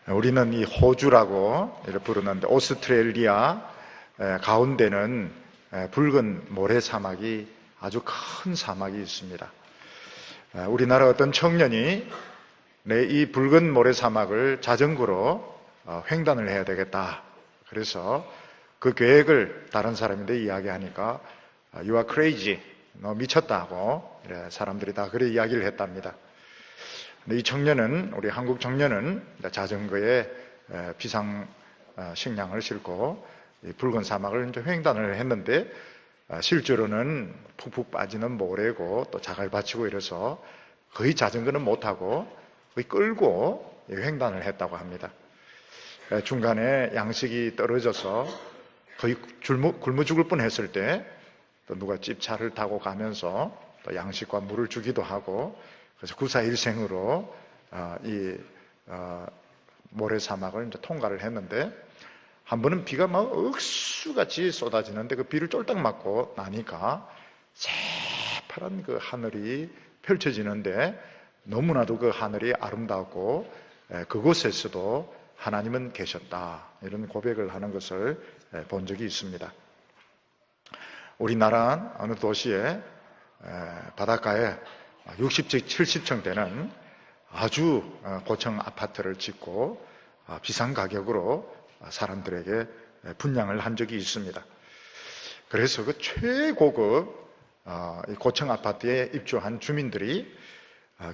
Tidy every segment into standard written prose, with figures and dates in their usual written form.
우리는 이 호주라고 이렇게 부르는데 오스트레일리아 가운데는 붉은 모래 사막이 아주 큰 사막이 있습니다. 우리나라 어떤 청년이 이 붉은 모래 사막을 자전거로 횡단을 해야 되겠다. 그래서 그 계획을 다른 사람인데 이야기하니까 You are crazy. 너 미쳤다고 사람들이 다 그래 이야기를 했답니다. 이 청년은, 우리 한국 청년은 자전거에 비상 식량을 싣고 붉은 사막을 이제 횡단을 했는데 실제로는 푹푹 빠지는 모래고 또 자갈 받치고 이래서 거의 자전거는 못하고 거의 끌고 횡단을 했다고 합니다. 중간에 양식이 떨어져서 거의 굶어 죽을 뻔했을 때 또 누가 집차를 타고 가면서 또 양식과 물을 주기도 하고, 그래서 구사일생으로 이 모래사막을 이제 통과를 했는데, 한 번은 비가 막 억수같이 쏟아지는데 그 비를 쫄딱 맞고 나니까 새파란 그 하늘이 펼쳐지는데 너무나도 그 하늘이 아름다웠고 그곳에서도 하나님은 계셨다, 이런 고백을 하는 것을 본 적이 있습니다. 우리나라 어느 도시에 바닷가에 60층, 70층 되는 아주 고층 아파트를 짓고 비싼 가격으로 사람들에게 분양을 한 적이 있습니다. 그래서 그 최고급 고층 아파트에 입주한 주민들이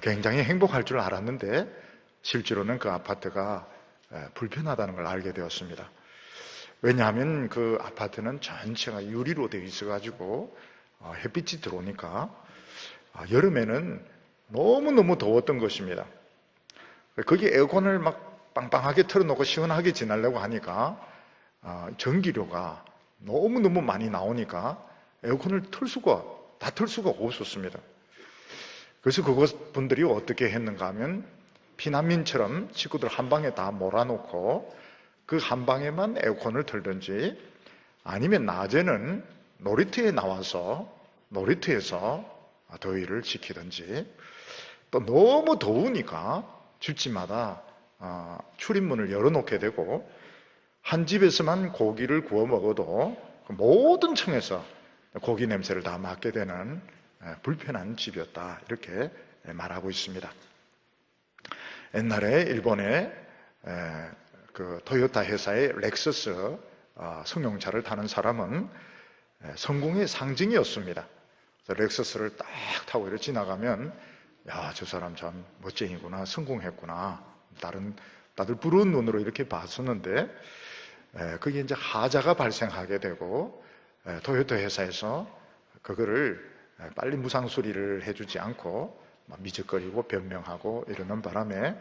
굉장히 행복할 줄 알았는데 실제로는 그 아파트가 불편하다는 걸 알게 되었습니다. 왜냐하면 그 아파트는 전체가 유리로 되어 있어가지고 햇빛이 들어오니까 여름에는 너무너무 더웠던 것입니다. 거기 에어컨을 막 빵빵하게 틀어놓고 시원하게 지내려고 하니까 전기료가 너무너무 많이 나오니까 에어컨을 틀 수가 없었습니다. 그래서 그곳 분들이 어떻게 했는가 하면 피난민처럼 식구들 한 방에 다 몰아놓고 그 한 방에만 에어컨을 틀든지, 아니면 낮에는 놀이터에 나와서 놀이터에서 더위를 식히든지, 또 너무 더우니까 집집마다 출입문을 열어놓게 되고 한 집에서만 고기를 구워 먹어도 모든 층에서 고기 냄새를 다 맡게 되는 불편한 집이었다, 이렇게 말하고 있습니다. 옛날에 일본에 그 토요타 회사의 렉서스 승용차를 타는 사람은 성공의 상징이었습니다. 그래서 렉서스를 딱 타고 이렇게 지나가면 야, 저 사람 참 멋쟁이구나, 성공했구나, 다들 부러운 눈으로 이렇게 봤었는데 그게 이제 하자가 발생하게 되고 토요타 회사에서 그거를 빨리 무상 수리를 해주지 않고 미적거리고 변명하고 이러는 바람에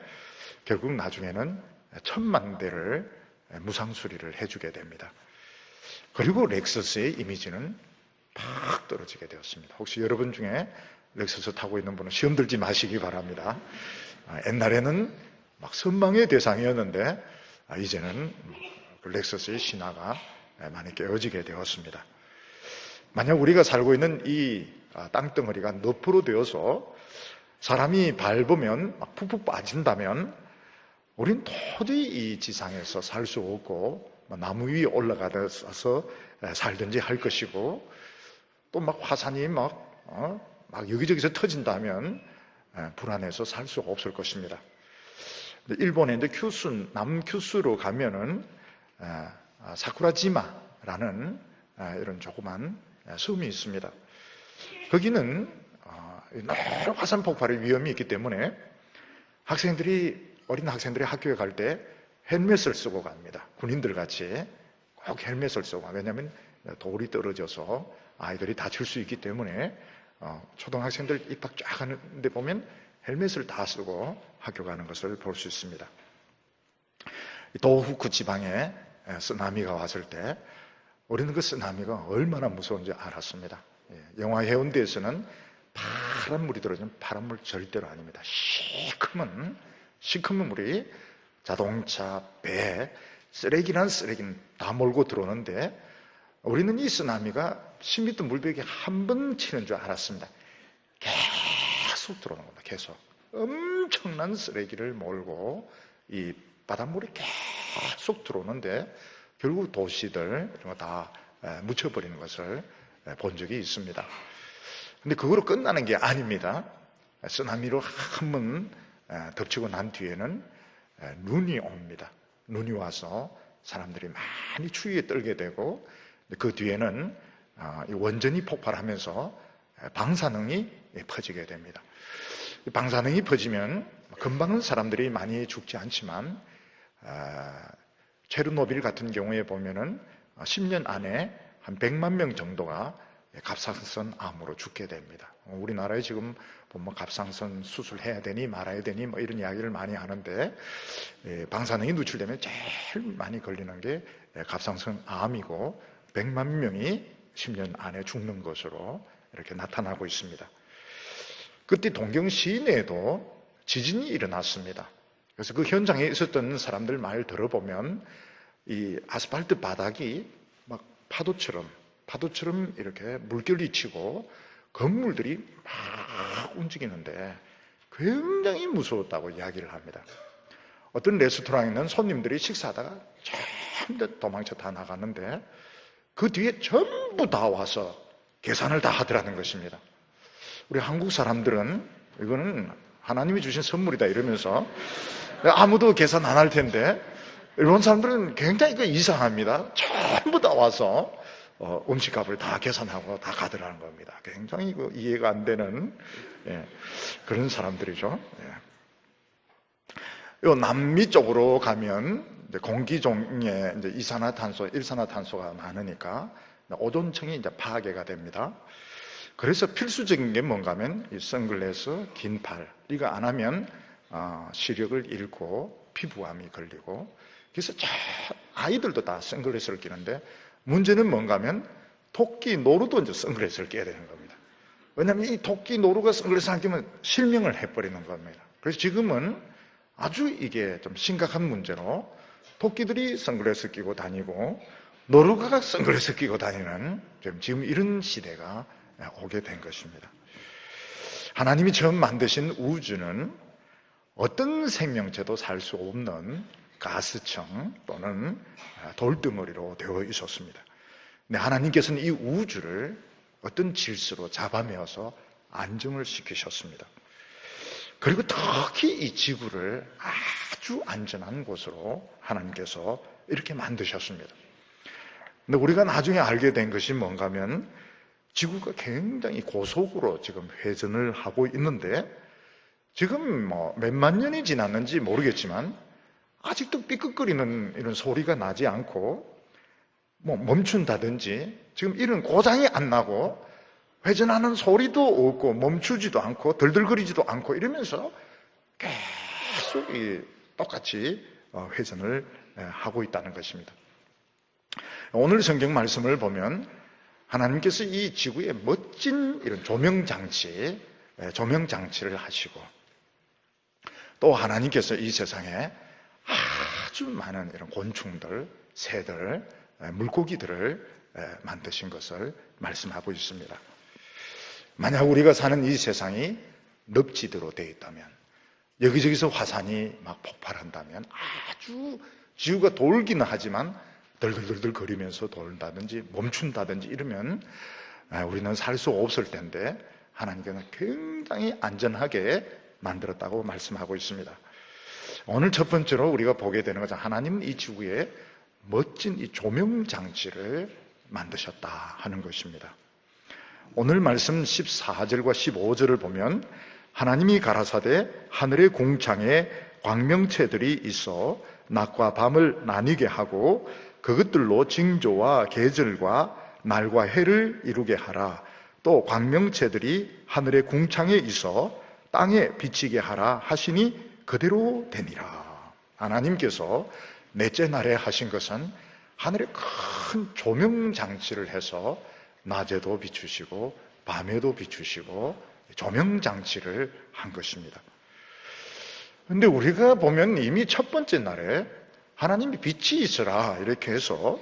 결국 나중에는 1000만 대를 무상 수리를 해주게 됩니다. 그리고 렉서스의 이미지는 팍 떨어지게 되었습니다. 혹시 여러분 중에 렉서스 타고 있는 분은 시험 들지 마시기 바랍니다. 옛날에는 막 선망의 대상이었는데 이제는 렉서스의 신화가 많이 깨어지게 되었습니다. 만약 우리가 살고 있는 이 땅덩어리가 늪으로 되어서 사람이 밟으면 막 푹푹 빠진다면 우린 도저히 이 지상에서 살 수 없고 나무 위에 올라가서 살든지 할 것이고, 또 막 화산이 막 여기저기서 터진다면 불안해서 살 수 없을 것입니다. 일본의 이제 남큐슈로 가면은 사쿠라지마라는 이런 조그만 섬이 있습니다. 거기는 화산 폭발의 위험이 있기 때문에 어린 학생들이 학교에 갈 때 헬멧을 쓰고 갑니다. 군인들 같이 꼭 헬멧을 쓰고 가. 왜냐하면 돌이 떨어져서 아이들이 다칠 수 있기 때문에 초등학생들 입학 쫙 하는데 보면 헬멧을 다 쓰고 학교 가는 것을 볼 수 있습니다. 도호쿠 지방에 쓰나미가 왔을 때 우리는 그 쓰나미가 얼마나 무서운지 알았습니다. 영화 해운대에서는 파란 물이 들어오면 파란 물 절대로 아닙니다. 시커먼 물이 자동차, 배, 쓰레기는 다 몰고 들어오는데 우리는 이 쓰나미가 10m 물벽에 한 번 치는 줄 알았습니다. 계속 들어오는 겁니다. 계속. 엄청난 쓰레기를 몰고 이 바닷물이 계속 들어오는데 결국 도시들 이런 거 다 묻혀버리는 것을 본 적이 있습니다. 근데 그거로 끝나는 게 아닙니다. 쓰나미로 한번 덮치고 난 뒤에는 눈이 옵니다. 눈이 와서 사람들이 많이 추위에 떨게 되고 그 뒤에는 원전이 폭발하면서 방사능이 퍼지게 됩니다. 방사능이 퍼지면 금방은 사람들이 많이 죽지 않지만 체르노빌 같은 경우에 보면은 10년 안에 한 100만 명 정도가 갑상선 암으로 죽게 됩니다. 우리나라에 지금 보면 갑상선 수술해야 되니 말아야 되니 뭐 이런 이야기를 많이 하는데 방사능이 누출되면 제일 많이 걸리는 게 갑상선 암이고 100만 명이 10년 안에 죽는 것으로 이렇게 나타나고 있습니다. 그때 동경 시내에도 지진이 일어났습니다. 그래서 그 현장에 있었던 사람들 말 들어보면 이 아스팔트 바닥이 막 파도처럼 이렇게 물결이 치고 건물들이 막 움직이는데 굉장히 무서웠다고 이야기를 합니다. 어떤 레스토랑에는 손님들이 식사하다가 전부 도망쳐 다 나갔는데 그 뒤에 전부 다 와서 계산을 다 하더라는 것입니다. 우리 한국 사람들은 이거는 하나님이 주신 선물이다 이러면서 아무도 계산 안 할 텐데 일본 사람들은 굉장히 이상합니다. 전부 다 와서 음식값을 다 계산하고 다 가더라는 겁니다. 굉장히 이해가 안 되는 그런 사람들이죠. 요 남미 쪽으로 가면 공기 중에 이제 이산화탄소, 일산화탄소가 많으니까 오존층이 이제 파괴가 됩니다. 그래서 필수적인 게 뭔가 하면 이 선글라스, 긴팔 이거 안 하면 시력을 잃고 피부암이 걸리고 그래서 아이들도 다 선글라스를 끼는데 문제는 뭔가 하면 토끼 노루도 이제 선글라스를 껴야 되는 겁니다. 왜냐하면 이 토끼 노루가 선글라스 안 끼면 실명을 해버리는 겁니다. 그래서 지금은 아주 이게 좀 심각한 문제로 토끼들이 선글라스 끼고 다니고 노루가 선글라스 끼고 다니는 지금 이런 시대가 오게 된 것입니다. 하나님이 처음 만드신 우주는 어떤 생명체도 살 수 없는 가스청 또는 돌덩어리로 되어 있었습니다. 근데 하나님께서는 이 우주를 어떤 질서로 잡아매어서 안정을 시키셨습니다. 그리고 특히 이 지구를 아주 안전한 곳으로 하나님께서 이렇게 만드셨습니다. 근데 우리가 나중에 알게 된 것이 뭔가 하면 지구가 굉장히 고속으로 지금 회전을 하고 있는데 지금 뭐 몇만 년이 지났는지 모르겠지만 아직도 삐걱거리는 이런 소리가 나지 않고 뭐 멈춘다든지 지금 이런 고장이 안 나고 회전하는 소리도 없고 멈추지도 않고 덜덜거리지도 않고 이러면서 계속 똑같이 회전을 하고 있다는 것입니다. 오늘 성경 말씀을 보면 하나님께서 이 지구에 멋진 이런 조명장치를 하시고 또 하나님께서 이 세상에 아주 많은 이런 곤충들, 새들, 물고기들을 만드신 것을 말씀하고 있습니다. 만약 우리가 사는 이 세상이 늪지대로 되어 있다면 여기저기서 화산이 막 폭발한다면 아주 지구가 돌기는 하지만 덜덜덜덜 거리면서 돌다든지 멈춘다든지 이러면 우리는 살 수 없을 텐데 하나님께서는 굉장히 안전하게 만들었다고 말씀하고 있습니다. 오늘 첫 번째로 우리가 보게 되는 것은 하나님은 이 지구에 멋진 이 조명 장치를 만드셨다 하는 것입니다. 오늘 말씀 14절과 15절을 보면 하나님이 가라사대 하늘의 궁창에 광명체들이 있어 낮과 밤을 나뉘게 하고 그것들로 징조와 계절과 날과 해를 이루게 하라. 또 광명체들이 하늘의 궁창에 있어 땅에 비치게 하라 하시니 그대로 되니라. 하나님께서 넷째 날에 하신 것은 하늘에 큰 조명 장치를 해서 낮에도 비추시고 밤에도 비추시고 조명 장치를 한 것입니다. 그런데 우리가 보면 이미 첫 번째 날에 하나님이 빛이 있어라 이렇게 해서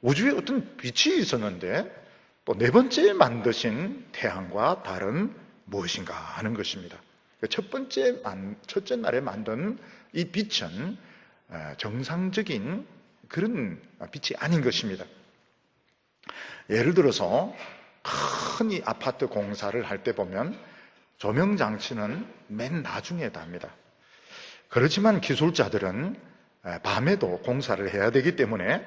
우주에 어떤 빛이 있었는데 또 네 번째 만드신 태양과 달은 무엇인가 하는 것입니다. 첫째 날에 만든 이 빛은 정상적인 그런 빛이 아닌 것입니다. 예를 들어서 큰 이 아파트 공사를 할 때 보면 조명 장치는 맨 나중에 답니다. 그렇지만 기술자들은 밤에도 공사를 해야 되기 때문에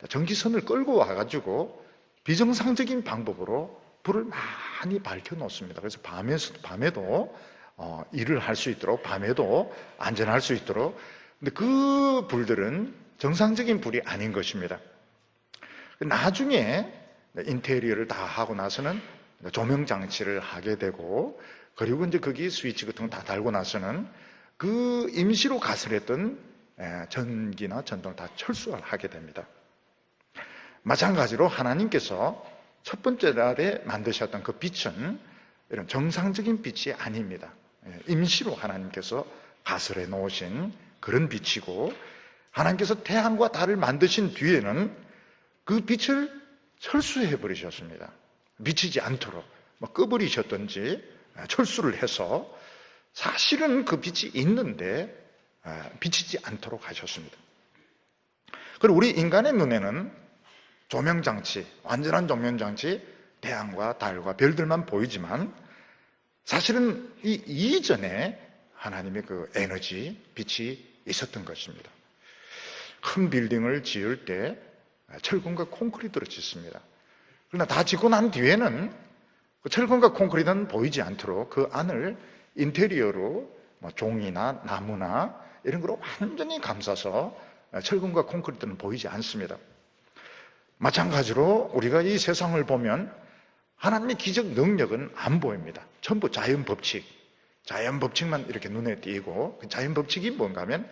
전기선을 끌고 와가지고 비정상적인 방법으로 불을 많이 밝혀 놓습니다. 그래서 밤에도 일을 할 수 있도록, 밤에도 안전할 수 있도록. 근데 그 불들은 정상적인 불이 아닌 것입니다. 나중에 인테리어를 다 하고 나서는 조명 장치를 하게 되고, 그리고 이제 거기 스위치 같은 거 다 달고 나서는 그 임시로 가설했던 전기나 전등을 다 철수를 하게 됩니다. 마찬가지로 하나님께서 첫 번째 날에 만드셨던 그 빛은 이런 정상적인 빛이 아닙니다. 임시로 하나님께서 가설해 놓으신 그런 빛이고, 하나님께서 태양과 달을 만드신 뒤에는 그 빛을 철수해 버리셨습니다. 비치지 않도록 꺼버리셨든지 철수를 해서 사실은 그 빛이 있는데 비치지 않도록 하셨습니다. 그리고 우리 인간의 눈에는 조명장치, 완전한 조명장치, 태양과 달과 별들만 보이지만 사실은 이 이전에 하나님의 그 에너지, 빛이 있었던 것입니다. 큰 빌딩을 지을 때 철근과 콘크리트로 짓습니다. 그러나 다 짓고 난 뒤에는 그 철근과 콘크리트는 보이지 않도록 그 안을 인테리어로 종이나 나무나 이런 거로 완전히 감싸서 철근과 콘크리트는 보이지 않습니다. 마찬가지로 우리가 이 세상을 보면 하나님의 기적 능력은 안 보입니다. 전부 자연 법칙만 이렇게 눈에 띄고, 그 자연 법칙이 뭔가 하면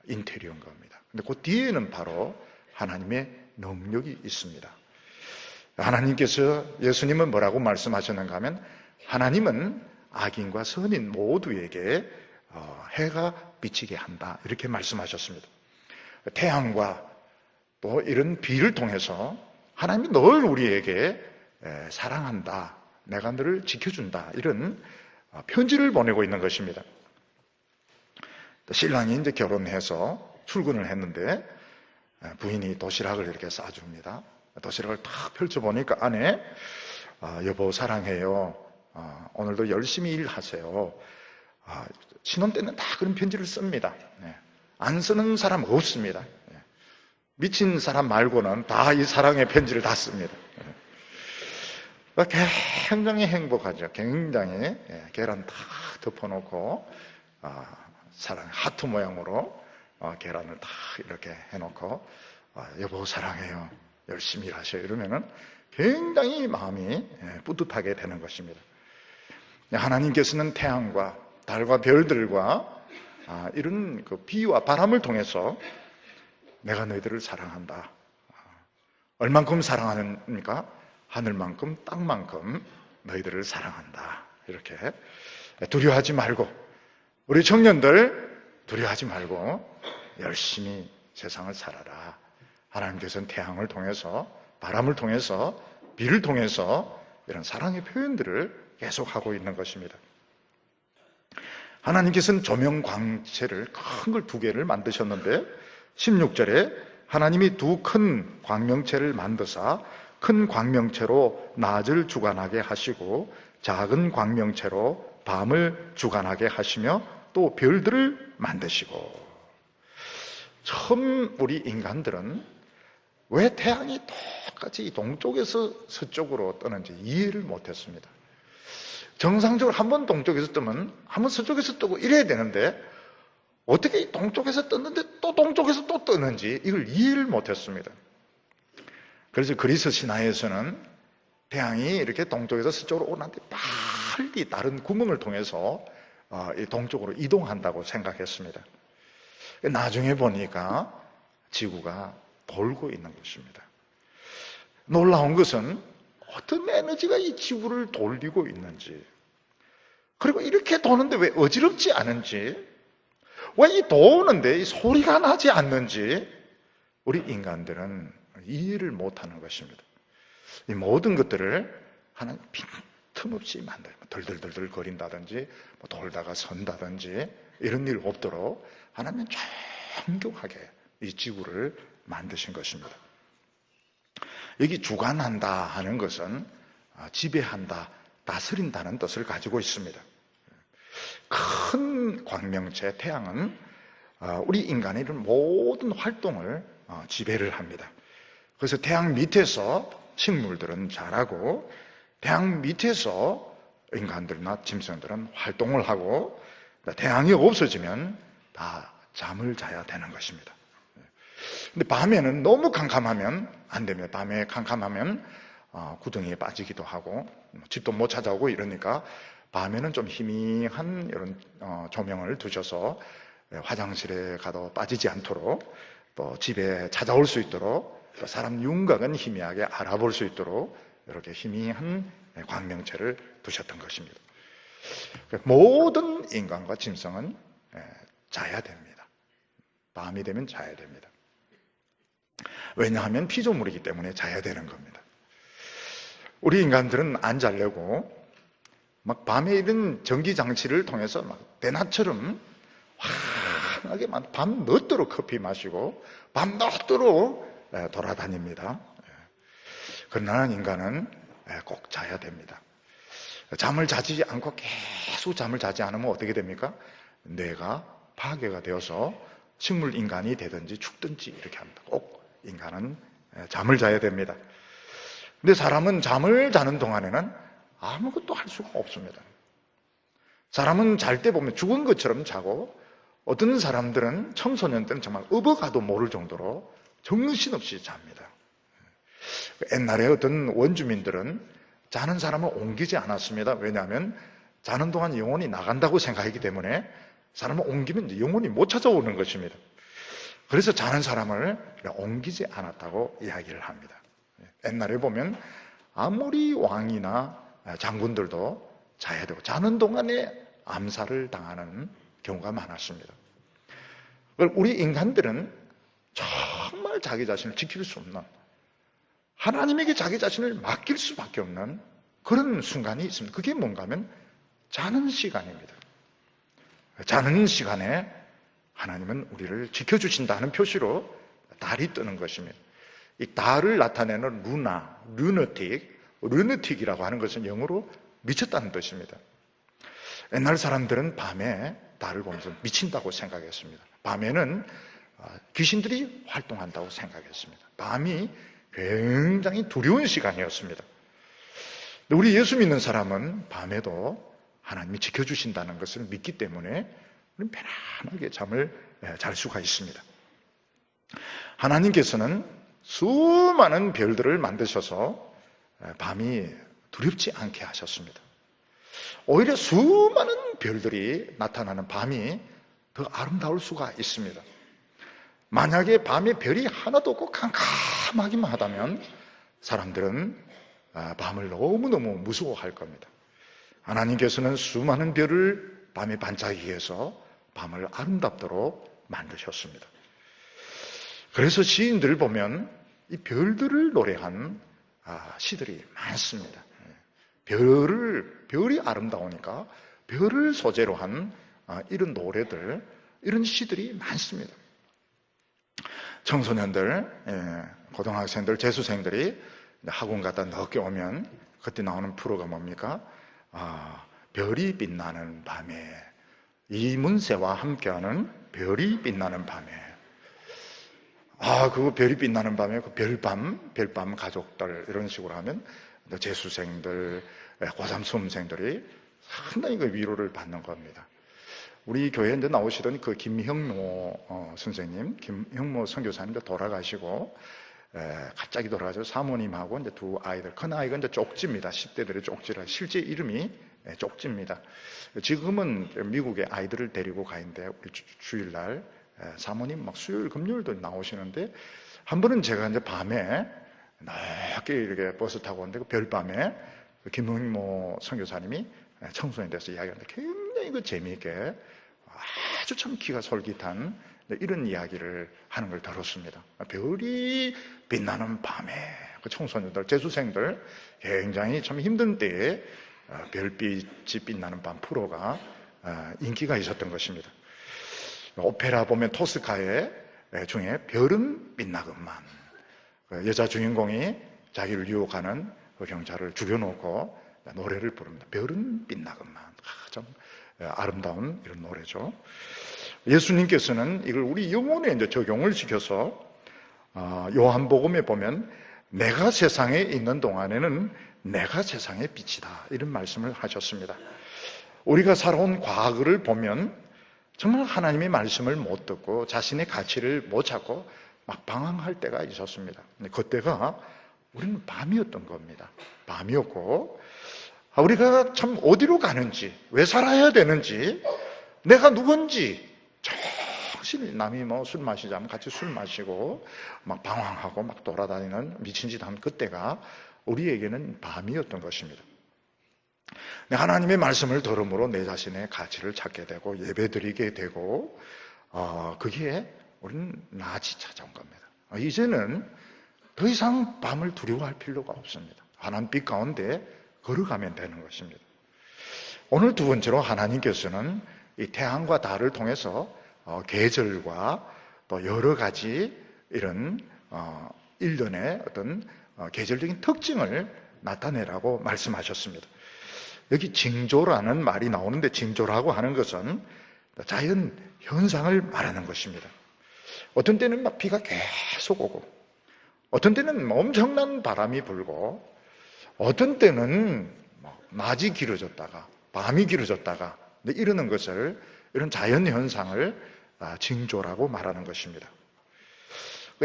인테리어인 겁니다. 근데 그 뒤에는 바로 하나님의 능력이 있습니다. 하나님께서, 예수님은 뭐라고 말씀하셨는가 하면, 하나님은 악인과 선인 모두에게 해가 비치게 한다, 이렇게 말씀하셨습니다. 태양과 또 이런 비를 통해서 하나님이 늘 우리에게 사랑한다, 내가 너를 지켜준다, 이런 편지를 보내고 있는 것입니다. 신랑이 이제 결혼해서 출근을 했는데 부인이 도시락을 이렇게 싸줍니다. 도시락을 탁 펼쳐보니까 안에 여보 사랑해요, 오늘도 열심히 일하세요. 신혼 때는 다 그런 편지를 씁니다. 안 쓰는 사람 없습니다. 미친 사람 말고는 다 이 사랑의 편지를 다 씁니다. 굉장히 행복하죠. 굉장히. 계란 다 덮어놓고 사랑 하트 모양으로 계란을 다 이렇게 해놓고 여보 사랑해요, 열심히 일하셔요, 이러면은 굉장히 마음이 뿌듯하게 되는 것입니다. 하나님께서는 태양과 달과 별들과 이런 그 비와 바람을 통해서 내가 너희들을 사랑한다. 얼만큼 사랑하니까 하늘만큼 땅만큼 너희들을 사랑한다. 이렇게 두려워하지 말고, 우리 청년들 두려워하지 말고 열심히 세상을 살아라. 하나님께서는 태양을 통해서, 바람을 통해서, 비를 통해서 이런 사랑의 표현들을 계속하고 있는 것입니다. 하나님께서는 조명 광채를 큰 걸 2개를 만드셨는데 16절에 하나님이 2 큰 광명체를 만드사 큰 광명체로 낮을 주관하게 하시고 작은 광명체로 밤을 주관하게 하시며 또 별들을 만드시고. 처음 우리 인간들은 왜 태양이 똑같이 동쪽에서 서쪽으로 뜨는지 이해를 못했습니다. 정상적으로 한 번 동쪽에서 뜨면 한 번 서쪽에서 뜨고 이래야 되는데 어떻게 동쪽에서 떴는데 또 동쪽에서 또 뜨는지 이걸 이해를 못했습니다. 그래서 그리스 신화에서는 태양이 이렇게 동쪽에서 서쪽으로 오는데 빨리 다른 구멍을 통해서 동쪽으로 이동한다고 생각했습니다. 나중에 보니까 지구가 돌고 있는 것입니다. 놀라운 것은 어떤 에너지가 이 지구를 돌리고 있는지, 그리고 이렇게 도는데 왜 어지럽지 않은지, 왜 이 도는데 이 소리가 나지 않는지 우리 인간들은 이해를 못하는 것입니다. 이 모든 것들을 하나님 빈틈없이 만들어요. 덜덜덜덜 거린다든지 돌다가 선다든지 이런 일 없도록 하나님은 정교하게 이 지구를 만드신 것입니다. 여기 주관한다 하는 것은 지배한다, 다스린다는 뜻을 가지고 있습니다. 큰 광명체 태양은 우리 인간의 이런 모든 활동을 지배를 합니다. 그래서 태양 밑에서 식물들은 자라고 태양 밑에서 인간들이나 짐승들은 활동을 하고 태양이 없어지면 다 잠을 자야 되는 것입니다. 근데 밤에는 너무 캄캄하면 안 됩니다. 밤에 캄캄하면 구덩이에 빠지기도 하고 집도 못 찾아오고 이러니까 밤에는 좀 희미한 이런 조명을 두셔서 화장실에 가도 빠지지 않도록 또 집에 찾아올 수 있도록 또 사람 윤곽은 희미하게 알아볼 수 있도록 이렇게 희미한 광명체를 두셨던 것입니다. 모든 인간과 짐승은 자야 됩니다. 밤이 되면 자야 됩니다. 왜냐하면 피조물이기 때문에 자야 되는 겁니다. 우리 인간들은 안 자려고 막 밤에 이런 전기장치를 통해서 막 대낮처럼 환하게 밤 늦도록 커피 마시고 밤 늦도록 돌아다닙니다. 그러나 인간은 꼭 자야 됩니다. 잠을 자지 않고 계속 잠을 자지 않으면 어떻게 됩니까? 뇌가 파괴가 되어서 식물 인간이 되든지 죽든지 이렇게 합니다. 꼭 인간은 잠을 자야 됩니다. 근데 사람은 잠을 자는 동안에는 아무것도 할 수가 없습니다. 사람은 잘 때 보면 죽은 것처럼 자고 어떤 사람들은 청소년들은 정말 업어가도 모를 정도로 정신없이 잡니다. 옛날에 어떤 원주민들은 자는 사람을 옮기지 않았습니다. 왜냐하면 자는 동안 영혼이 나간다고 생각하기 때문에 사람을 옮기면 영혼이 못 찾아오는 것입니다. 그래서 자는 사람을 옮기지 않았다고 이야기를 합니다. 옛날에 보면 아무리 왕이나 장군들도 자야 되고 자는 동안에 암살을 당하는 경우가 많았습니다. 우리 인간들은 정말 자기 자신을 지킬 수 없는, 하나님에게 자기 자신을 맡길 수밖에 없는 그런 순간이 있습니다. 그게 뭔가 하면 자는 시간입니다. 자는 시간에 하나님은 우리를 지켜주신다는 표시로 달이 뜨는 것입니다. 이 달을 나타내는 루너틱이라고 하는 것은 영어로 미쳤다는 뜻입니다. 옛날 사람들은 밤에 달을 보면서 미친다고 생각했습니다. 밤에는 귀신들이 활동한다고 생각했습니다. 밤이 굉장히 두려운 시간이었습니다. 우리 예수 믿는 사람은 밤에도 하나님이 지켜주신다는 것을 믿기 때문에 우리는 편안하게 잠을 잘 수가 있습니다. 하나님께서는 수많은 별들을 만드셔서 밤이 두렵지 않게 하셨습니다. 오히려 수많은 별들이 나타나는 밤이 더 아름다울 수가 있습니다. 만약에 밤에 별이 하나도 없고 캄캄하기만 하다면 사람들은 밤을 너무너무 무서워할 겁니다. 하나님께서는 수많은 별을 밤에 반짝이게 해서 밤을 아름답도록 만드셨습니다. 그래서 시인들을 보면 이 별들을 노래한 시들이 많습니다. 별이 아름다우니까 별을 소재로 한 이런 노래들, 이런 시들이 많습니다. 청소년들, 고등학생들, 재수생들이 학원 갔다 늦게 오면 그때 나오는 프로가 뭡니까? 별이 빛나는 밤에, 이문세와 함께하는 별이 빛나는 밤에. 그 별이 빛나는 밤에 그 별밤 가족들 이런 식으로 하면 재수생들, 고3 수험생들이 상당히 그 위로를 받는 겁니다. 우리 교회에 이제 나오시던 그 김형모 선생님, 김형모 선교사님도 돌아가시고, 갑자기 돌아가서 사모님하고 이제 두 아이들, 큰 아이가 이제 쪽지입니다. 10대들의 쪽지라, 실제 이름이 쪽지입니다. 지금은 미국에 아이들을 데리고 가 있는데, 우리 주일날 사모님 막 수요일, 금요일도 나오시는데, 한 번은 제가 이제 밤에 낮게 이렇게 버스 타고 오는데, 그 별밤에 김형모 선교사님이 청소년에 대해서 이야기하는데 굉장히 그 재미있게 아주 참 기가 솔깃한 이런 이야기를 하는 걸 들었습니다. 별이 빛나는 밤에 그 청소년들, 재수생들 굉장히 참 힘든 때에 별빛이 빛나는 밤 프로가 인기가 있었던 것입니다. 오페라 보면 토스카의 중에 별은 빛나건만, 여자 주인공이 자기를 유혹하는 그 경찰을 죽여놓고 노래를 부릅니다. 별은 빛나건만. 참 아름다운 이런 노래죠. 예수님께서는 이걸 우리 영혼에 이제 적용을 시켜서 요한복음에 보면 내가 세상에 있는 동안에는 내가 세상의 빛이다, 이런 말씀을 하셨습니다. 우리가 살아온 과거를 보면 정말 하나님의 말씀을 못 듣고 자신의 가치를 못 찾고 막 방황할 때가 있었습니다. 그때가 우리는 밤이었던 겁니다. 밤이었고 우리가 참 어디로 가는지, 왜 살아야 되는지, 내가 누군지 정신이, 남이 뭐 술 마시자면 같이 술 마시고 막 방황하고 막 돌아다니는 미친 짓 하는 그때가 우리에게는 밤이었던 것입니다. 하나님의 말씀을 들음으로 내 자신의 가치를 찾게 되고 예배드리게 되고 그게 우리는 낮이 찾아온 겁니다. 이제는 더 이상 밤을 두려워할 필요가 없습니다. 하나님 빛 가운데 걸어가면 되는 것입니다. 오늘 두 번째로 하나님께서는 이 태양과 달을 통해서 계절과 또 여러 가지 이런 일련의 어떤 계절적인 특징을 나타내라고 말씀하셨습니다. 여기 징조라는 말이 나오는데, 징조라고 하는 것은 자연 현상을 말하는 것입니다. 어떤 때는 막 비가 계속 오고, 어떤 때는 엄청난 바람이 불고, 어떤 때는 낮이 길어졌다가 밤이 길어졌다가 이러는 것을, 이런 자연 현상을 징조라고 말하는 것입니다.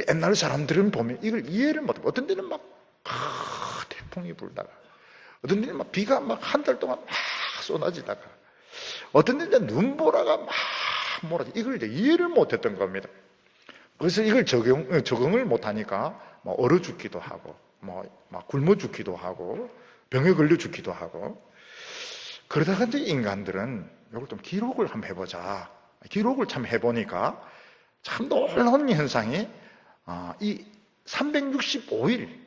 옛날 사람들은 보면 이걸 이해를 못하고, 어떤 때는 막 태풍이 불다가, 어떤 때는 막 비가 막 한 달 동안 막 쏟아지다가, 어떤 때는 눈보라가 막 몰아지, 이걸 이제 이해를 못했던 겁니다. 그래서 이걸 적응을 못하니까 얼어 죽기도 하고, 막 굶어 죽기도 하고, 병에 걸려 죽기도 하고, 그러다가 이제 인간들은 이걸 좀 기록을 한번 해보자. 기록을 참 해보니까 참 놀라운 현상이, 이 365일,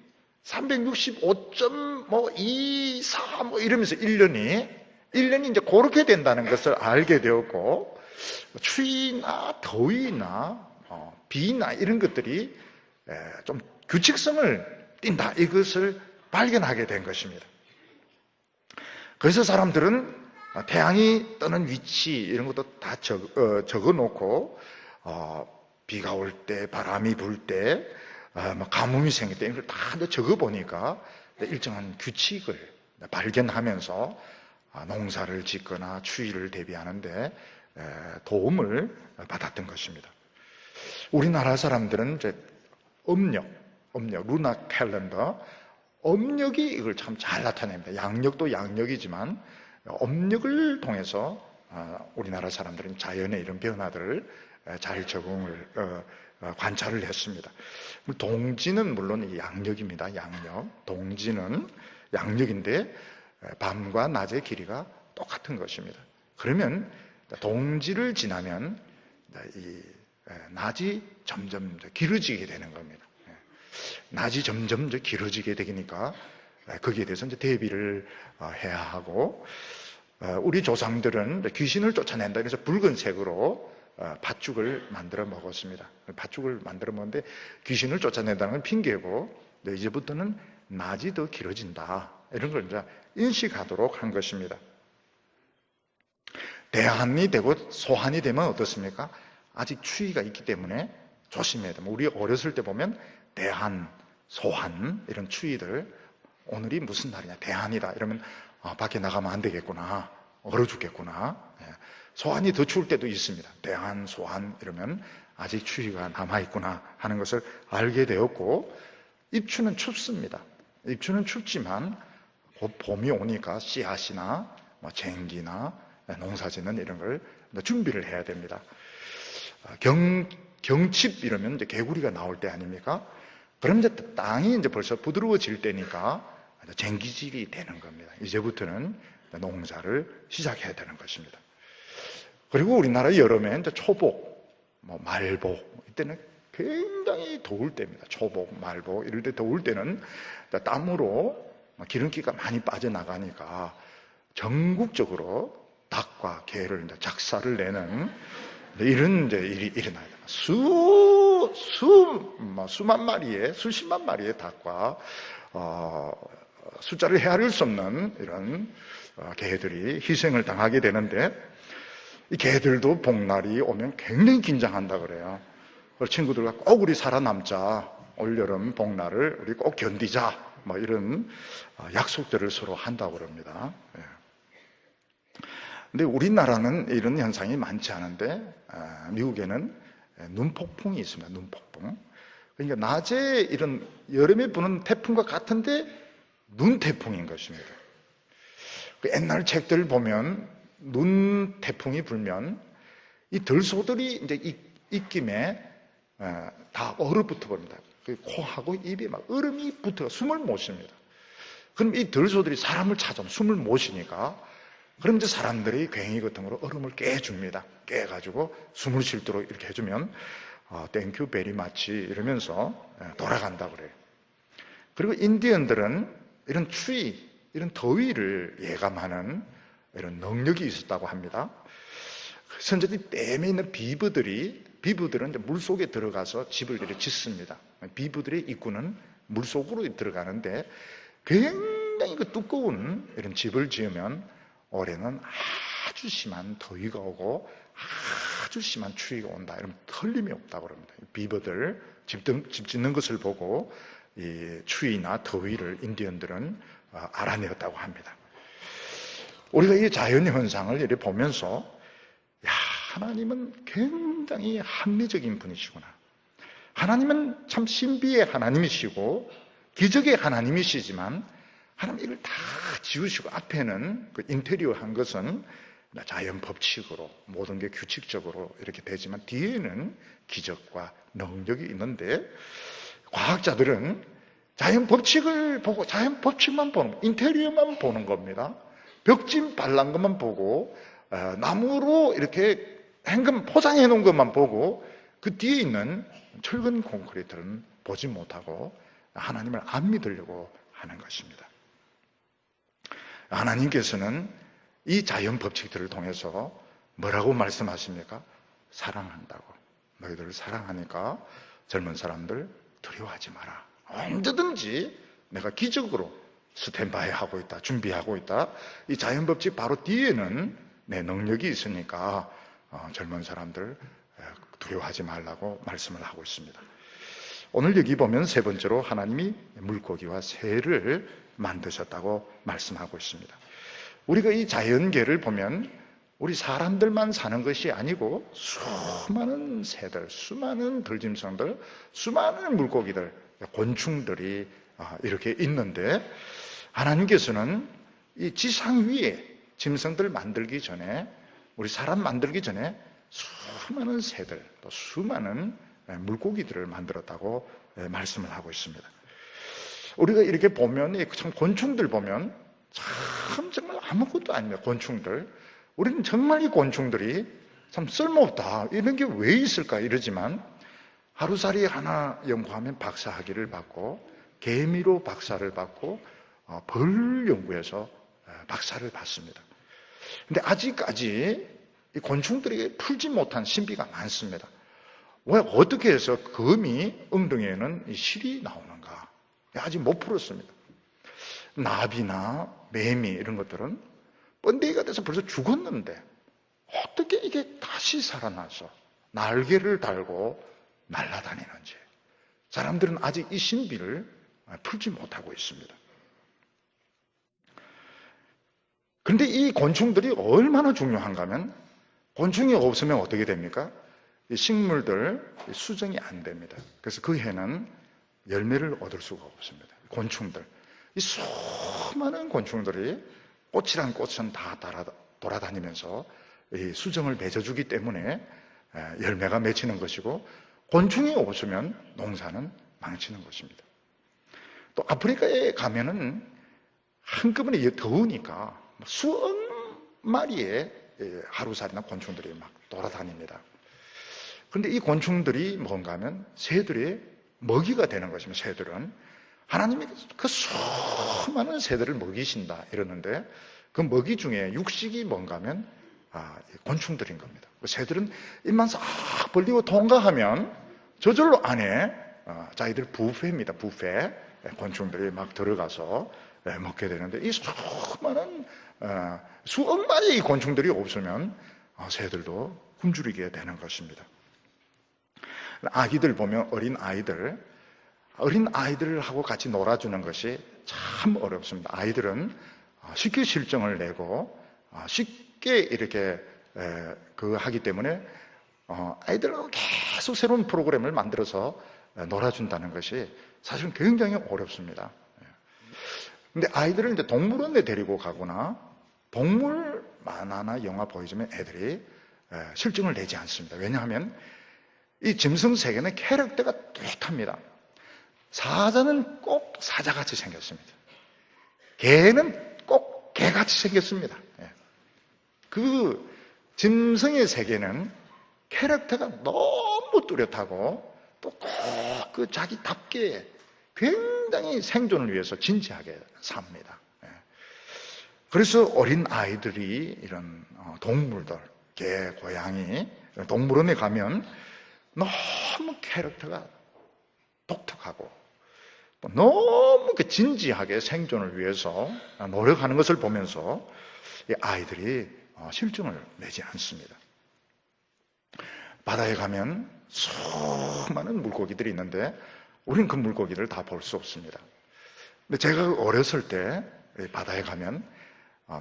365.24 이러면서 1년이 이제 그렇게 된다는 것을 알게 되었고, 추위나 더위나 비나 이런 것들이 좀 규칙성을 띈다, 이것을 발견하게 된 것입니다. 그래서 사람들은 태양이 뜨는 위치 이런 것도 다 적어놓고 비가 올 때, 바람이 불 때, 가뭄이 생길 때 이걸 다 적어보니까 일정한 규칙을 발견하면서 농사를 짓거나 추위를 대비하는데 도움을 받았던 것입니다. 우리나라 사람들은 이제 음력, 루나 캘린더, 음력이 이걸 참 잘 나타냅니다. 양력도 양력이지만 음력을 통해서 우리나라 사람들은 자연의 이런 변화들을 잘 적응을 관찰을 했습니다. 동지는 물론 이 양력입니다. 양력. 동지는 양력인데 밤과 낮의 길이가 똑같은 것입니다. 그러면 동지를 지나면 이 낮이 점점 길어지게 되는 겁니다. 낮이 점점 길어지게 되니까 거기에 대해서 이제 대비를 해야 하고, 우리 조상들은 귀신을 쫓아낸다 그래서 붉은색으로 팥죽을 만들어 먹었습니다. 팥죽을 만들어 먹는데 귀신을 쫓아낸다는 건 핑계고, 이제부터는 낮이 더 길어진다, 이런 걸 이제 인식하도록 한 것입니다. 대한이 되고 소한이 되면 어떻습니까? 아직 추위가 있기 때문에 조심해야 됩니다. 우리 어렸을 때 보면 대한, 소한 이런 추위들, 오늘이 무슨 날이냐, 대한이다 이러면 밖에 나가면 안 되겠구나, 얼어 죽겠구나. 소한이 더 추울 때도 있습니다. 대한, 소한 이러면 아직 추위가 남아있구나 하는 것을 알게 되었고, 입추는 춥습니다. 입추는 춥지만 곧 봄이 오니까 씨앗이나 쟁기나 농사짓는 이런 걸 준비를 해야 됩니다. 경칩 이러면 이제 개구리가 나올 때 아닙니까? 그럼 이제 땅이 이제 벌써 부드러워질 때니까 쟁기질이 되는 겁니다. 이제부터는 농사를 시작해야 되는 것입니다. 그리고 우리나라 여름에 이제 초복, 말복, 이때는 굉장히 더울 때입니다. 초복, 말복 이럴 때 더울 때는 땀으로 기름기가 많이 빠져나가니까 전국적으로 닭과 개를 이제 작사를 내는 이런 이제 일이 일어나야 됩니다. 수만 마리의, 수십만 마리의 닭과, 숫자를 헤아릴 수 없는 이런 개들이 희생을 당하게 되는데, 이 개들도 복날이 오면 굉장히 긴장한다 그래요. 그래서 친구들과 꼭 우리 살아남자, 올여름 복날을 우리 꼭 견디자, 뭐 이런 약속들을 서로 한다고 그럽니다. 근데 우리나라는 이런 현상이 많지 않은데, 미국에는 눈폭풍이 있습니다. 눈폭풍. 그러니까 낮에 이런 여름에 부는 태풍과 같은데 눈태풍인 것입니다. 옛날 책들 보면 눈 태풍이 불면 이 들소들이 이제 입김에 다 얼어붙어 버립니다. 코하고 입에 막 얼음이 붙어 숨을 못 쉽니다. 그럼 이 들소들이 사람을 찾아오면 숨을 못 쉬니까, 그럼 이제 사람들이 괭이 같은 거로 얼음을 깨줍니다. 깨가지고 숨을 쉴 수 있도록 이렇게 해주면 땡큐 베리 마치 이러면서 돌아간다 그래요. 그리고 인디언들은 이런 추위, 이런 더위를 예감하는 이런 능력이 있었다고 합니다. 선조들이 댐에 있는 비브들은 이제 물 속에 들어가서 집을 이렇게 짓습니다. 비브들의 입구는 물 속으로 들어가는데 굉장히 그 두꺼운 이런 집을 지으면 올해는 아주 심한 더위가 오고 아주 심한 추위가 온다, 이러면 틀림이 없다고 합니다. 비버들 집 짓는 것을 보고 이 추위나 더위를 인디언들은 알아내었다고 합니다. 우리가 이 자연현상을 이렇게 보면서, 야, 하나님은 굉장히 합리적인 분이시구나. 하나님은 참 신비의 하나님이시고 기적의 하나님이시지만, 하나님 이걸 다 지으시고 앞에는 그 인테리어 한 것은 자연 법칙으로 모든 게 규칙적으로 이렇게 되지만 뒤에는 기적과 능력이 있는데, 과학자들은 자연 법칙을 보고 자연 법칙만 보는, 인테리어만 보는 겁니다. 벽진 발란 것만 보고 나무로 이렇게 행금 포장해 놓은 것만 보고 그 뒤에 있는 철근 콘크리트는 보지 못하고 하나님을 안 믿으려고 하는 것입니다. 하나님께서는 이 자연 법칙들을 통해서 뭐라고 말씀하십니까? 사랑한다고. 너희들을 사랑하니까 젊은 사람들 두려워하지 마라. 언제든지 내가 기적으로 스탠바이 하고 있다, 준비하고 있다. 이 자연 법칙 바로 뒤에는 내 능력이 있으니까 젊은 사람들 두려워하지 말라고 말씀을 하고 있습니다. 오늘 여기 보면 세 번째로 하나님이 물고기와 새를 만드셨다고 말씀하고 있습니다. 우리가 이 자연계를 보면 우리 사람들만 사는 것이 아니고 수많은 새들, 수많은 들짐승들, 수많은 물고기들, 곤충들이 이렇게 있는데, 하나님께서는 이 지상 위에 짐승들 만들기 전에, 우리 사람 만들기 전에 수많은 새들, 또 수많은 물고기들을 만들었다고 말씀을 하고 있습니다. 우리가 이렇게 보면, 참 곤충들 보면 참 정말 아무것도 아닙니다. 곤충들. 우리는 정말 이 곤충들이 참 쓸모없다, 이런 게 왜 있을까 이러지만, 하루살이 하나 연구하면 박사학위를 받고, 개미로 박사를 받고, 벌 연구에서 박사를 받습니다. 근데 아직까지 이 곤충들에게 풀지 못한 신비가 많습니다. 왜, 어떻게 해서 거미 엉덩이에는 이 실이 나오는가? 아직 못 풀었습니다. 나비나 매미 이런 것들은 번데기가 돼서 벌써 죽었는데 어떻게 이게 다시 살아나서 날개를 달고 날아다니는지, 사람들은 아직 이 신비를 풀지 못하고 있습니다. 그런데 이 곤충들이 얼마나 중요한가 하면, 곤충이 없으면 어떻게 됩니까? 이 식물들 수정이 안 됩니다. 그래서 그 해는 열매를 얻을 수가 없습니다. 곤충들, 이 수많은 곤충들이 꽃이란 꽃은 다 돌아다니면서 이 수정을 맺어주기 때문에 열매가 맺히는 것이고, 곤충이 없으면 농사는 망치는 것입니다. 또 아프리카에 가면은 한꺼번에 더우니까 수억 마리의 하루살이나 곤충들이 막 돌아다닙니다. 그런데 이 곤충들이 뭔가 하면 새들의 먹이가 되는 것입니다. 새들은 하나님이 그 수많은 새들을 먹이신다 이러는데, 그 먹이 중에 육식이 뭔가 하면 곤충들인 겁니다. 새들은 입만 싹 벌리고 통과하면 저절로 안에 자기들 부페입니다. 부페. 곤충들이 막 들어가서 먹게 되는데 이 수많은 수억 마리의 곤충들이 없으면 새들도 굶주리게 되는 것입니다. 아기들 보면 어린 아이들하고 같이 놀아주는 것이 참 어렵습니다. 아이들은 쉽게 실정을 내고 쉽게 이렇게 하기 때문에 아이들하고 계속 새로운 프로그램을 만들어서 놀아준다는 것이 사실은 굉장히 어렵습니다. 근데 아이들을 이제 동물원에 데리고 가거나 동물 만화나 영화 보여주면 애들이 실증을 내지 않습니다. 왜냐하면 이 짐승 세계는 캐릭터가 뚜렷합니다. 사자는 꼭 사자같이 생겼습니다. 개는 꼭 개같이 생겼습니다. 그 짐승의 세계는 캐릭터가 너무 뚜렷하고 또 꼭 그 자기답게 굉장히 생존을 위해서 진지하게 삽니다. 그래서 어린 아이들이 이런 동물들, 개, 고양이, 동물원에 가면 너무 캐릭터가 독특하고 또 너무 진지하게 생존을 위해서 노력하는 것을 보면서 이 아이들이 실증을 내지 않습니다. 바다에 가면 수많은 물고기들이 있는데 우리는 그 물고기를 다 볼 수 없습니다. 근데 제가 어렸을 때 바다에 가면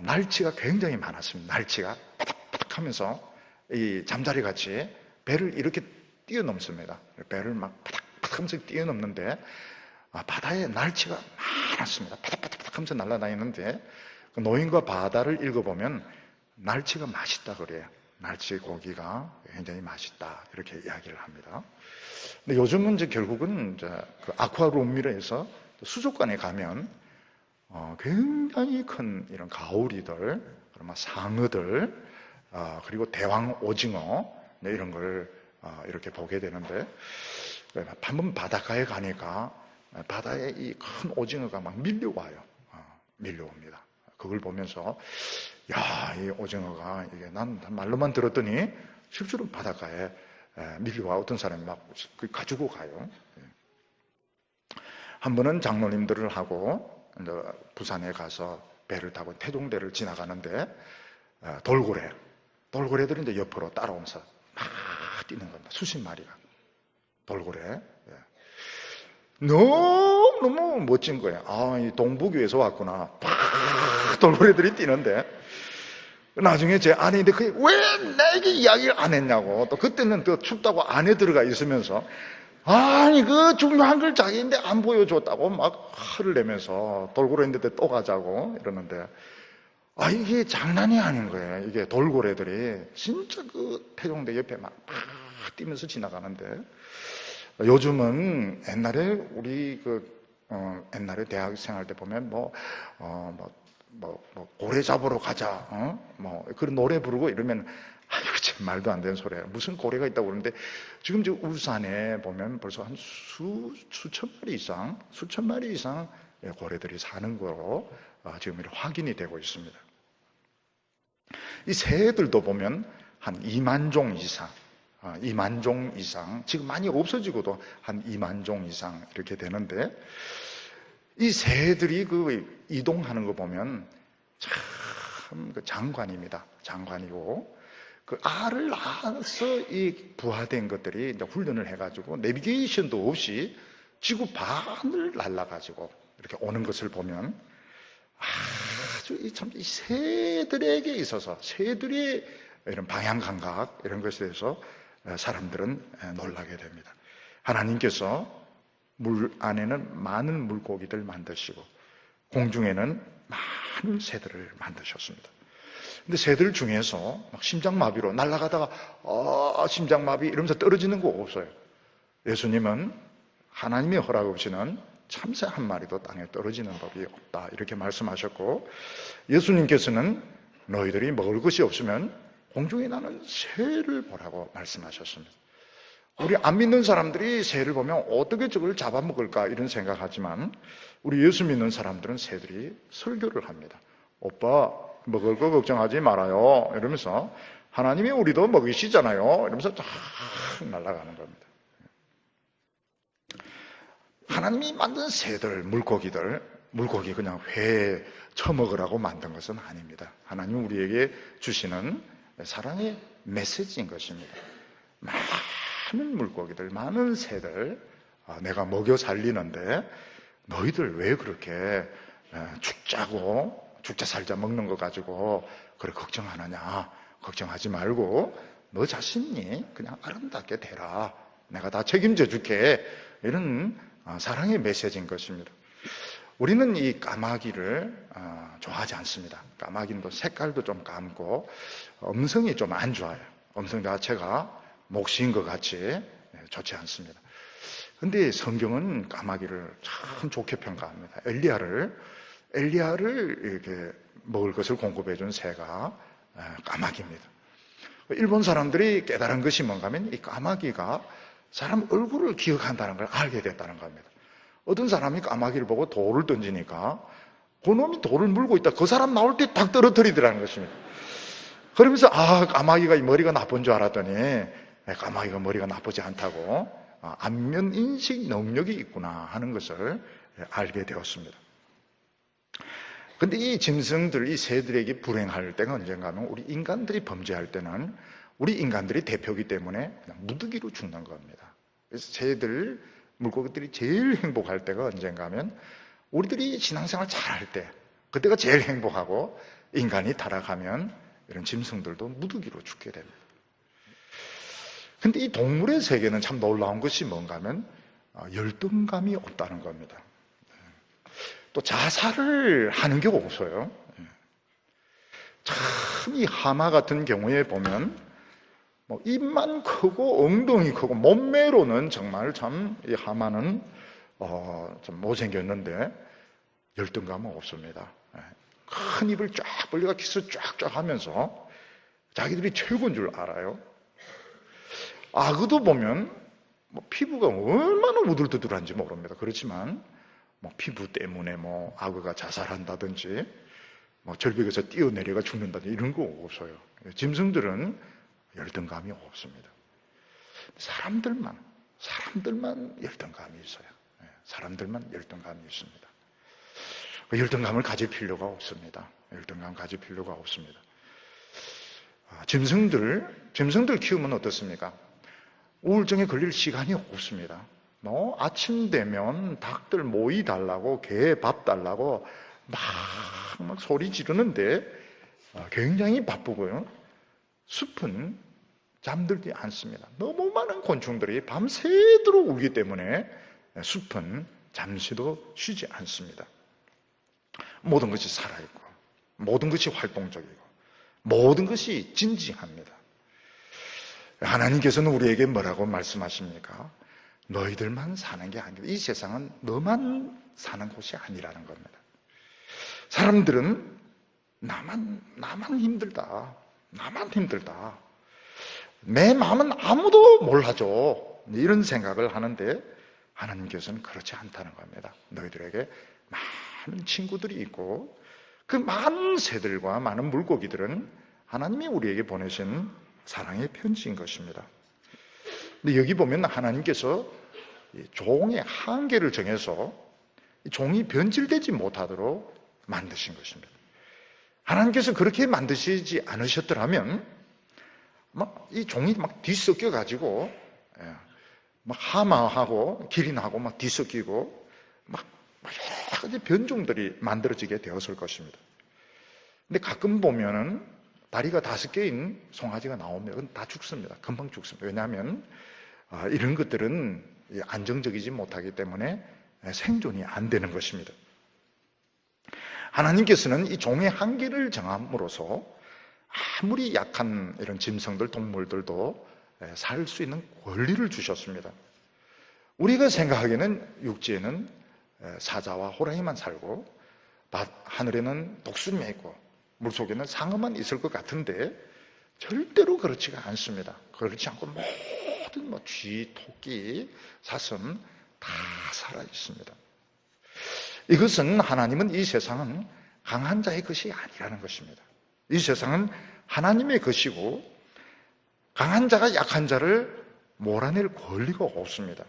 날치가 굉장히 많았습니다. 날치가 파닥파닥 하면서 이 잠자리 같이 배를 이렇게 뛰어넘습니다. 배를 막 파닥파닥 하면서 뛰어넘는데 바다에 날치가 많았습니다. 파닥파닥 하면서 날아다니는데 그 노인과 바다를 읽어보면 날치가 맛있다 그래요. 날치 고기가 굉장히 맛있다 이렇게 이야기를 합니다. 근데 요즘은 이제 결국은 이제 그 아쿠아리움이라서 수족관에 가면 굉장히 큰 이런 가오리들, 상어들, 그리고 대왕 오징어 이런 걸 이렇게 보게 되는데 한번 바닷가에 가니까 바다에 이 큰 오징어가 막 밀려와요. 밀려옵니다. 그걸 보면서 야, 이 오징어가 이게 난 말로만 들었더니 실제로 바닷가에 밀려와 어떤 사람이 막 가지고 가요. 한 번은 장로님들을 하고 부산에 가서 배를 타고 태종대를 지나가는데 돌고래들이 이제 옆으로 따라오면서 막 뛰는 겁니다. 수십 마리가 돌고래. 너무 멋진 거예요. 이 동북위에서 왔구나. 팍 돌고래들이 뛰는데 나중에 제 아내인데 그게 왜 나에게 이야기를 안 했냐고. 또 그때는 또 춥다고 안에 들어가 있으면서 아니 그 중요한 걸 자기인데 안 보여줬다고 막 화를 내면서 돌고래인데 또 가자고 이러는데 이게 장난이 아닌 거예요. 이게 돌고래들이 진짜 그 태종대 옆에 막 뛰면서 지나가는데 요즘은 옛날에 우리 옛날에 대학생 때 보면 고래 잡으러 가자, 그런 노래 부르고 이러면 아이고 참 말도 안 되는 소리예요. 무슨 고래가 있다고 그러는데 지금 울산에 보면 벌써 한 수천 마리 이상 고래들이 사는 거로 지금 이렇게 확인이 되고 있습니다. 이 새들도 보면 한 2만 종 이상, 지금 많이 없어지고도 한 2만 종 이상 이렇게 되는데 이 새들이 이동하는 거 보면 참 장관입니다. 장관이고 그 알을 낳아서 이 부화된 것들이 이제 훈련을 해가지고 내비게이션도 없이 지구 반을 날아가지고 이렇게 오는 것을 보면 아주 이 새들에게 있어서 새들의 이런 방향 감각 이런 것에 대해서 사람들은 놀라게 됩니다. 하나님께서 물 안에는 많은 물고기들 만드시고 공중에는 많은 새들을 만드셨습니다. 근데 새들 중에서 막 심장마비로 날아가다가 심장마비 이러면서 떨어지는 거 없어요. 예수님은 하나님의 허락 없이는 참새 한 마리도 땅에 떨어지는 법이 없다 이렇게 말씀하셨고 예수님께서는 너희들이 먹을 것이 없으면 공중에 나는 새를 보라고 말씀하셨습니다. 우리 안 믿는 사람들이 새를 보면 어떻게 저걸 잡아먹을까 이런 생각하지만 우리 예수 믿는 사람들은 새들이 설교를 합니다. 오빠 먹을 거 걱정하지 말아요. 이러면서 하나님이 우리도 먹이시잖아요. 이러면서 쫙 날아가는 겁니다. 하나님이 만든 새들, 물고기 그냥 회 처먹으라고 만든 것은 아닙니다. 하나님 우리에게 주시는 사랑의 메시지인 것입니다. 많은 물고기들, 많은 새들 내가 먹여 살리는데 너희들 왜 그렇게 죽자 살자 먹는 거 가지고 그래 걱정하느냐. 걱정하지 말고 너 자신이 그냥 아름답게 되라. 내가 다 책임져 줄게. 이런 사랑의 메시지인 것입니다. 우리는 이 까마귀를 좋아하지 않습니다. 까마귀는 또 색깔도 좀 감고 음성이 좀 안 좋아요. 음성 자체가 목시인 것 같이 좋지 않습니다. 근데 성경은 까마귀를 참 좋게 평가합니다. 엘리야를 이렇게 먹을 것을 공급해 준 새가 까마귀입니다. 일본 사람들이 깨달은 것이 뭔가 하면 이 까마귀가 사람 얼굴을 기억한다는 걸 알게 됐다는 겁니다. 어떤 사람이 까마귀를 보고 돌을 던지니까 그놈이 돌을 물고 있다. 그 사람 나올 때 딱 떨어뜨리더라는 것입니다. 그러면서 까마귀가 머리가 나쁜 줄 알았더니 까마귀가 머리가 나쁘지 않다고 안면 인식 능력이 있구나 하는 것을 알게 되었습니다. 근데 이 짐승들, 이 새들에게 불행할 때가 언젠가 하면 우리 인간들이 범죄할 때는 우리 인간들이 대표이기 때문에 그냥 무더기로 죽는 겁니다. 그래서 새들, 물고기들이 제일 행복할 때가 언젠가 하면 우리들이 신앙생활 잘할 때 그때가 제일 행복하고 인간이 타락하면 이런 짐승들도 무더기로 죽게 됩니다. 근데 이 동물의 세계는 참 놀라운 것이 뭔가 하면 열등감이 없다는 겁니다. 또 자살을 하는 게 없어요. 참 이 하마 같은 경우에 보면 입만 크고 엉덩이 크고 몸매로는 정말 참 이 하마는 좀 못생겼는데 열등감은 없습니다. 큰 입을 쫙 벌리가 키스 쫙쫙 하면서 자기들이 최고인 줄 알아요. 악어도 보면 피부가 얼마나 우둘두둘한지 모릅니다. 그렇지만 피부 때문에 악어가 자살한다든지 절벽에서 뛰어내려가 죽는다든지 이런 거 없어요. 짐승들은 열등감이 없습니다. 사람들만 열등감이 있어요. 사람들만 열등감이 있습니다. 열등감을 가질 필요가 없습니다. 열등감 가질 필요가 없습니다. 짐승들 키우면 어떻습니까? 우울증에 걸릴 시간이 없습니다. 아침 되면 닭들 모이 달라고, 개 밥 달라고 막 소리 지르는데 굉장히 바쁘고요. 숲은 잠들지 않습니다. 너무 많은 곤충들이 밤새도록 울기 때문에 숲은 잠시도 쉬지 않습니다. 모든 것이 살아있고, 모든 것이 활동적이고, 모든 것이 진지합니다. 하나님께서는 우리에게 뭐라고 말씀하십니까? 너희들만 사는 게 아니라 이 세상은 너만 사는 곳이 아니라는 겁니다. 사람들은 나만 힘들다. 내 마음은 아무도 몰라줘. 이런 생각을 하는데 하나님께서는 그렇지 않다는 겁니다. 너희들에게 많은 친구들이 있고 그 많은 새들과 많은 물고기들은 하나님이 우리에게 보내신 사랑의 편지인 것입니다. 근데 여기 보면 하나님께서 종의 한계를 정해서 종이 변질되지 못하도록 만드신 것입니다. 하나님께서 그렇게 만드시지 않으셨더라면 이 종이 뒤섞여 가지고 하마하고 기린하고 뒤섞이고 여러 가지 변종들이 만들어지게 되었을 것입니다. 근데 가끔 보면은 다리가 5개인 송아지가 나오면 그건 다 죽습니다. 금방 죽습니다. 왜냐하면 이런 것들은 안정적이지 못하기 때문에 생존이 안 되는 것입니다. 하나님께서는 이 종의 한계를 정함으로써 아무리 약한 이런 짐승들, 동물들도 살 수 있는 권리를 주셨습니다. 우리가 생각하기에는 육지에는 사자와 호랑이만 살고 하늘에는 독수리만 있고 물속에는 상어만 있을 것 같은데 절대로 그렇지가 않습니다. 그렇지 않고 모든 쥐, 토끼, 사슴 다 살아 있습니다. 이것은 하나님은 이 세상은 강한 자의 것이 아니라는 것입니다. 이 세상은 하나님의 것이고 강한 자가 약한 자를 몰아낼 권리가 없습니다.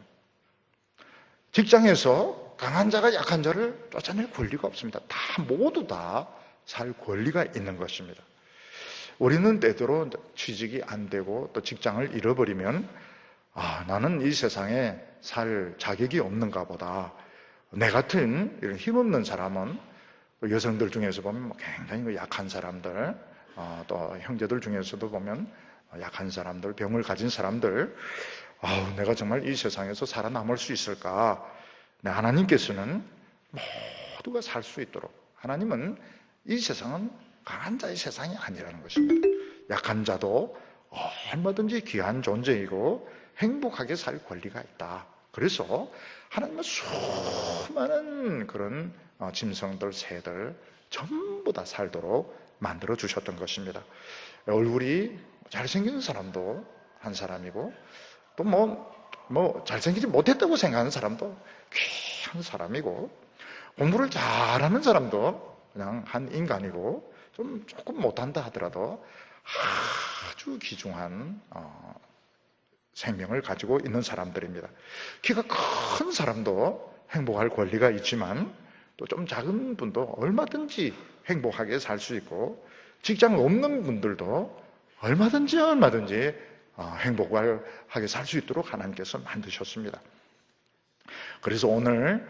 직장에서 강한 자가 약한 자를 쫓아낼 권리가 없습니다. 모두 다 살 권리가 있는 것입니다. 우리는 때때로 취직이 안 되고 또 직장을 잃어버리면 나는 이 세상에 살 자격이 없는가 보다. 내 같은 이런 힘없는 사람은 여성들 중에서 보면 굉장히 약한 사람들, 또 형제들 중에서도 보면 약한 사람들, 병을 가진 사람들, 내가 정말 이 세상에서 살아남을 수 있을까? 하나님께서는 모두가 살 수 있도록, 하나님은 이 세상은 강한 자의 세상이 아니라는 것입니다. 약한 자도 얼마든지 귀한 존재이고 행복하게 살 권리가 있다. 그래서 하나님은 수많은 그런 짐승들, 새들 전부 다 살도록 만들어 주셨던 것입니다. 얼굴이 잘생긴 사람도 한 사람이고 또 잘생기지 못했다고 생각하는 사람도 귀한 사람이고 공부를 잘하는 사람도 그냥 한 인간이고 조금 못한다 하더라도 아주 귀중한 생명을 가지고 있는 사람들입니다. 키가 큰 사람도 행복할 권리가 있지만 또 좀 작은 분도 얼마든지 행복하게 살 수 있고 직장 없는 분들도 얼마든지 행복하게 살 수 있도록 하나님께서 만드셨습니다. 그래서 오늘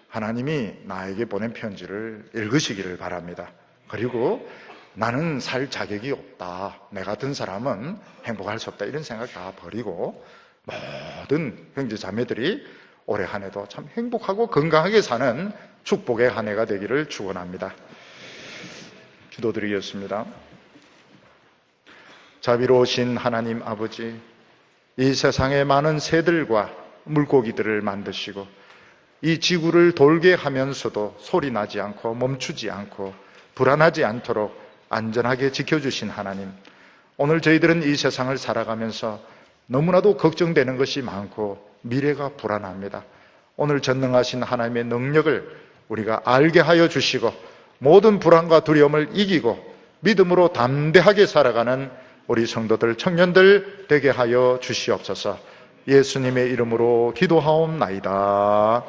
하나님이 나에게 보낸 편지를 읽으시기를 바랍니다. 그리고 나는 살 자격이 없다. 내 같은 사람은 행복할 수 없다. 이런 생각 다 버리고 모든 형제 자매들이 올해 한 해도 참 행복하고 건강하게 사는 축복의 한 해가 되기를 축원합니다. 기도드리겠습니다. 자비로우신 하나님 아버지, 이 세상의 많은 새들과 물고기들을 만드시고 이 지구를 돌게 하면서도 소리 나지 않고 멈추지 않고 불안하지 않도록 안전하게 지켜주신 하나님, 오늘 저희들은 이 세상을 살아가면서 너무나도 걱정되는 것이 많고 미래가 불안합니다. 오늘 전능하신 하나님의 능력을 우리가 알게 하여 주시고 모든 불안과 두려움을 이기고 믿음으로 담대하게 살아가는 우리 성도들, 청년들 되게 하여 주시옵소서. 예수님의 이름으로 기도하옵나이다.